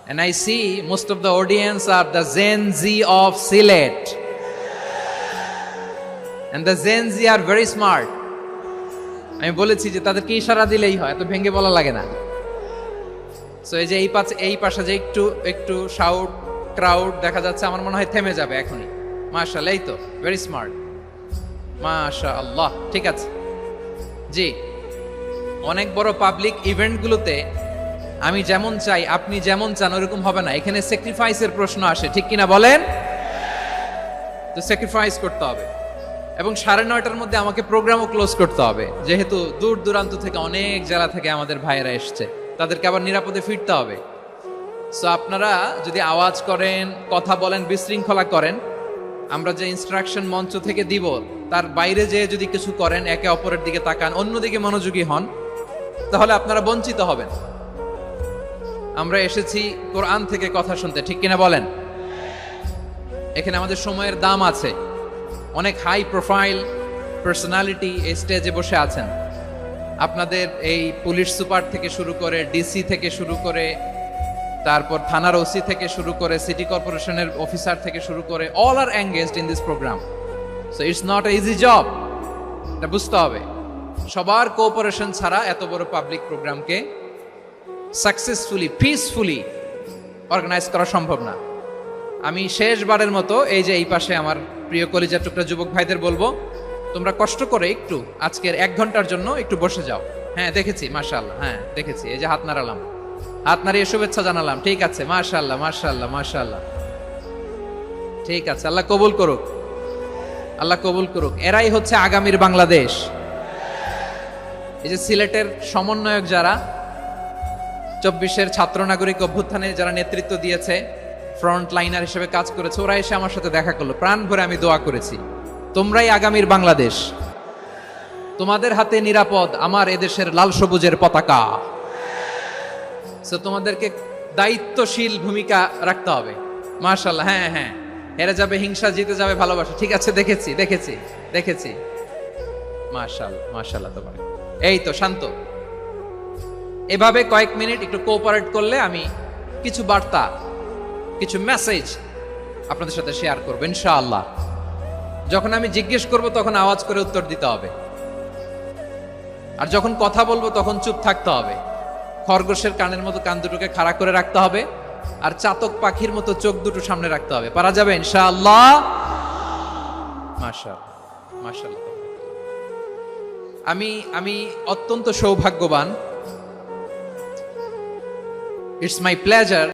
And I see most of the audience are the Gen Z of Sylhet. And the Gen Z are very smart. আমি বলেছি যে তাদেরকে ইশারা দিলেই হয়, এত ভেঙে বলা লাগে না। সো এই যে এই পাশে যে একটু একটু শাউট ক্রাউড দেখা যাচ্ছে, আমার মনে হয় থেমে যাবে এখনই। মাশাআল্লাহ, এই তো ভেরি স্মার্ট, মাশাআল্লাহ। ঠিক আছে জি, অনেক বড় পাবলিক ইভেন্টগুলোতে আমি যেমন চাই আপনি যেমন চান ওরকম হবে না, এখানে স্যাক্রিফাইসের প্রশ্ন আসে, ঠিক কিনা বলেন? তো স্যাক্রিফাইস করতে হবে এবং 9:30টার মধ্যে আমাকে প্রোগ্রামও ক্লোজ করতে হবে, যেহেতু দূর দূরান্ত থেকে অনেক জেলা থেকে আমাদের ভাইয়েরা এসছে, তাদেরকে আবার নিরাপদে ফিরতে হবে। সো আপনারা যদি আওয়াজ করেন, কথা বলেন, বিশৃঙ্খলা করেন, আমরা যে ইনস্ট্রাকশন মঞ্চ থেকে দিব তার বাইরে যে যদি কিছু করেন, একে অপরের দিকে তাকান, অন্যদিকে মনোযোগী হন, তাহলে আপনারা বঞ্চিত হবেন। আমরা এসেছি কোরআন থেকে কথা শুনতে, ঠিক কিনা বলেন? এখানে আমাদের সময়ের দাম আছে। অনেক হাই প্রোফাইল পার্সোনালিটি এই স্টেজে বসে আছেন। আপনাদের এই পুলিশ সুপার থেকে শুরু করে, ডিসি থেকে শুরু করে, তারপর থানার ওসি থেকে শুরু করে, সিটি কর্পোরেশনের অফিসার থেকে শুরু করে, all are engaged in this program. So it's not a easy job, এটা বুঝতে হবে। সবার কোঅপারেশন ছাড়া এত বড় পাবলিক প্রোগ্রামকে সাকসেসফুলি, পিসফুলি অর্গানাইজ করা সম্ভব না। আমি শেষবারের মতো এই যে এই পাশে আমার প্রিয় কলিজার টুকরা যুবক ভাইদের বলবো, তোমরা কষ্ট করে একটু আজকের 1 ঘন্টার জন্য একটু বসে যাও। হ্যাঁ দেখেছি, মাশাআল্লাহ, হ্যাঁ দেখেছি, এই যে হাত নাড়ালাম, হাত নাড়িয়ে শুভেচ্ছা জানালাম, ঠিক আছে, মাশাআল্লাহ মাশাআল্লাহ মাশাআল্লাহ, ঠিক আছে, আল্লাহ কবুল করুক, আল্লাহ কবুল করুক। এরাই হচ্ছে আগামীর বাংলাদেশ। এই যে সিলেটের সমন্বয়ক যারা 24-এর ছাত্র নাগরিক অভ্যুত্থানে যারা নেতৃত্ব দিয়েছে, ফ্রন্ট লাইনার হিসেবে কাজ করেছে, ওরা এসে আমার সাথে দেখা করলো, প্রাণ ভরে আমি দোয়া করেছি, তোমরাই আগামীর বাংলাদেশ, তোমাদের হাতে নিরাপদ আমার এদেশের লাল সবুজের পতাকা। সো তোমাদেরকে দায়িত্বশীল ভূমিকা রাখতে হবে। মাশাআল্লাহ, হ্যাঁ হ্যাঁ, হেরে যাবে হিংসা, জিতে যাবে ভালোবাসা, ঠিক আছে, দেখেছি দেখেছি দেখেছি, মাশাআল্লাহ মাশাআল্লাহ। তোমার এই তো শান্ত, এভাবে কয়েক মিনিট একটু কোঅপারেট করলে আমি কিছু বার্তা, কিছু মেসেজ আপনাদের সাথে শেয়ার করবো ইনশাআল্লাহ। যখন আমি জিজ্ঞেস করব তখন আওয়াজ করে উত্তর দিতে হবে, আর যখন কথা বলবো তখন চুপ থাকতে হবে। খরগোশের কানের মতো কান দুটোকে খাড়া করে রাখতে হবে, আর চাতক পাখির মতো চোখ দুটো সামনে রাখতে হবে। পারা যাবে ইনশাআল্লাহ? মাশাআল্লাহ মাশাআল্লাহ। আমি অত্যন্ত সৌভাগ্যবান। It's my pleasure